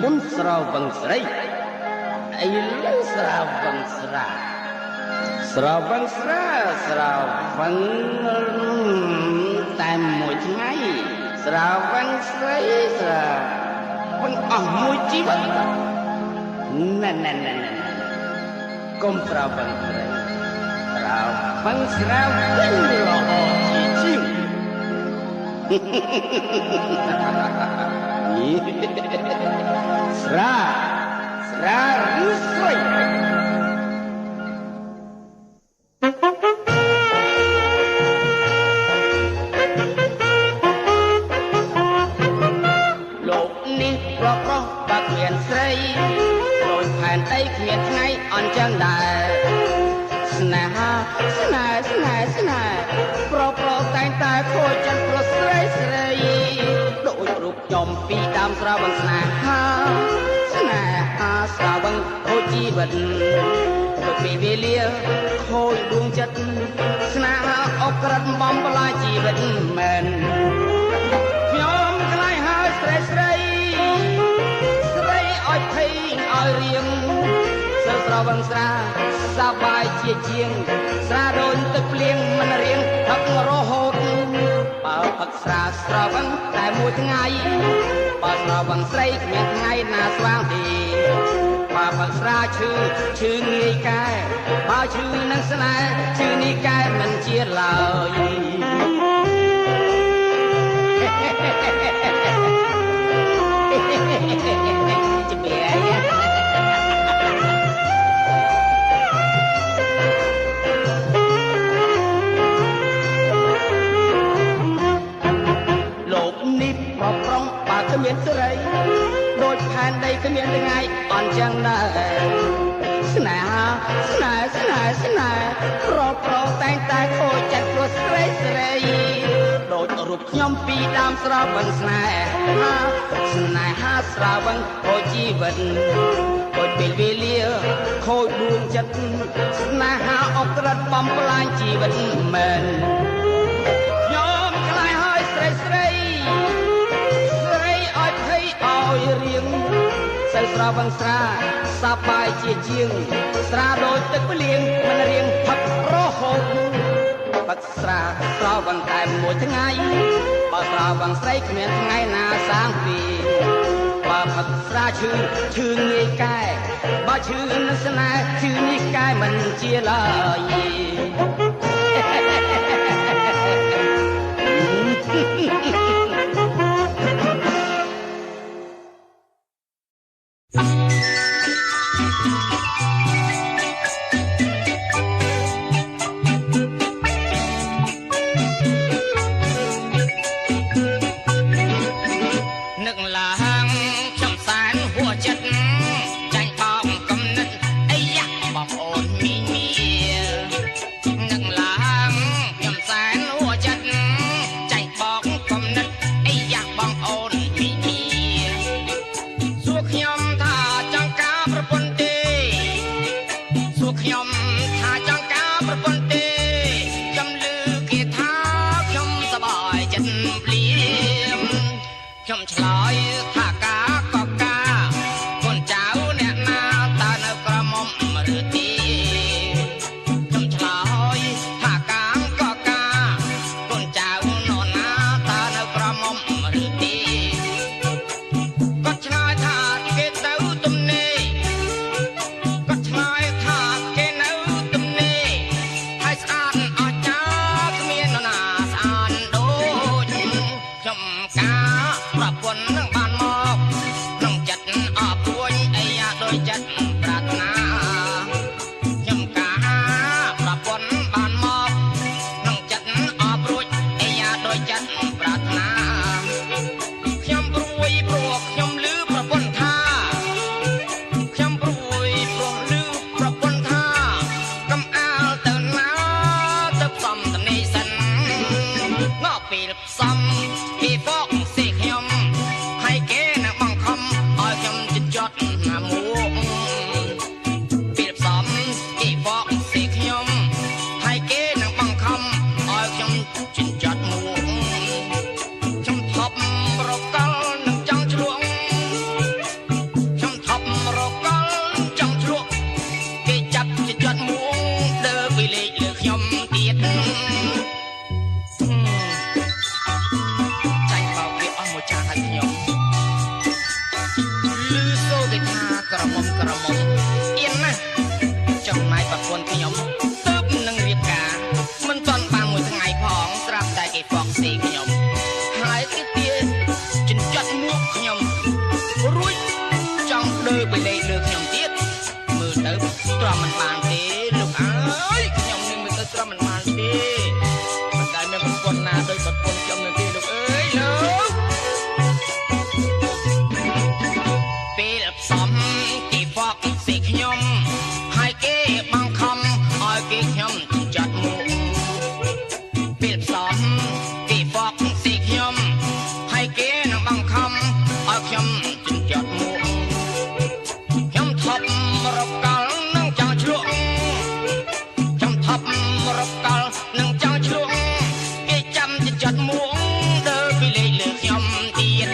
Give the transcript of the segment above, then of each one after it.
មុនស្រវឹងស្រីឥឡូវស្រវឹងស្រាស្រវឹងស្រាស្រវឹងតែមួយថ្ងៃស្រវឹងស្រីស្រវឹងអស់មួយជីវិតណែកុំស្រវឹងស្រីស្រវឹងស្រាវិញល្អជាជាងស្រាឬស្រីលោកនេះប្រុសបើគ្មានស្រីដូចផែនដីគ្មានថ្ងៃអន់ចឹងដែរស្នេហាប្រុសតែងតែខូចចិត្តប្រុសស្រីដូចរូបខ្ញុំពីដើមស្រវឹងស្នេហាស្រវឹងខូចជីវិតដូចពីវេលាខូចដួងចិត្តស្នេហាអក្រិតបំផ្លាញជីវិតមែនខ្ញុំខ្លាចហើយស្រីឲ្យភ័យឲ្យរៀងស្រវឹងស្រាសប្បាយជាជាងស្រាដូចទឹកភ្លៀងមិនរៀងផឹករហូតបើផឹកស្រាស្រវឹងតែមួយថ្ងៃបើស្រវឹងស្រីគ្មានថ្ងៃណាស្វាងទេបើផឹកស្រាឈឺងាយកែបើឈឺនឹងស្នេហ៍ឈឺនេះកែមិនជាឡើយលោកនេះប្រប្រុងបើគ្មានស្រីដូចផែនដីគ្មានថ្ងៃអន់ចឹងដែរស្នេហាប្រុសតែងតែខូចចិត្តព្រោះស្រីដូចរូបខ្ញុំពីដើមស្រវឹងស្នេហាស្រវឹងខូចជីវិតដូចពេលវេលាខូចដួងចិត្តស្នេហាអក្រិតបំផ្លាញជីវិតមែនខ្ញុំខ្លាចហើយស្រីឲ្យភ័យឲ្យរៀងសិលស្រវឹងស្រាសប្បាយជាជាងស្រាដូចទឹកភ្លៀងមិនរៀងផឹករហូតផឹកស្រាស្រវឹងតែមួយថ្ងៃបើស្រវឹងស្រីគ្មានថ្ងៃណាសាងពីបើផឹកស្រាឈឺងាយកែបើឈឺនឹងស្នេហ៍ឈឺនេះកែមិនជាឡើយខ្ញុំឆ្លើយថាការក៏ការកូនចៅអ្នកណាតើនៅក្រមុំឬទីខ្ញុំឆ្លើយថាការក៏ការកូនចៅនរណាតើនៅក្រមុំឬទីគាត់ឆ្លើយថាគេទៅទំនេរគាត់ឆ្លើយថាគេនៅទំនេរហើយស្អាតអស្ចារ្យគ្មាននរណាស្អាតដូចខ្ញុំការប្រពន្ធ คนนาโดยกดคนจำในที่ลูกเอ้ยลูกปีละสองกี่ฟอกสิขยมให้เก๋บางคำอ้อยเก๋ขยมจัดหมูปีละสองกี่ฟอกสิขยมให้เก๋นังบางคำอ้อยขยมจัดหมูขยมทบรบกัลนังจังชุกขยมทบรบกัลนังจังชุกเก๋จำจะจัดหมูเดินไปเลยเลือกขยมเตียน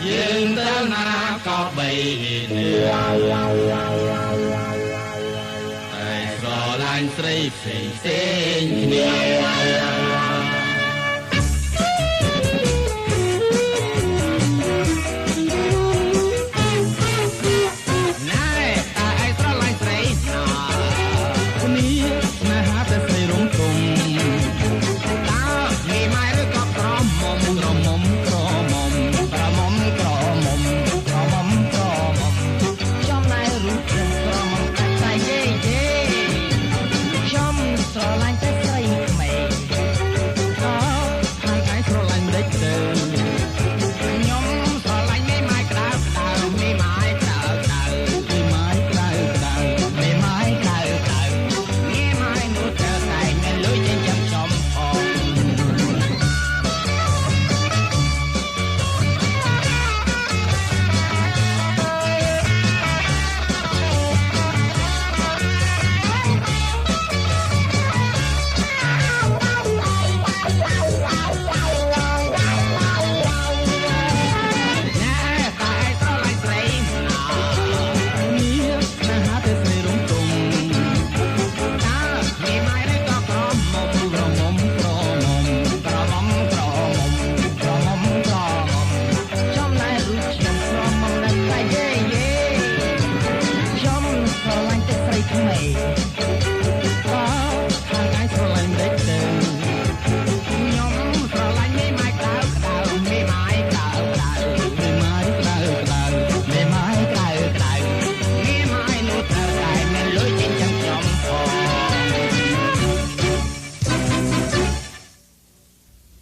យើងទៅណាក៏បីនេះតែស្រឡាញ់ស្រីផ្សេងគ្នា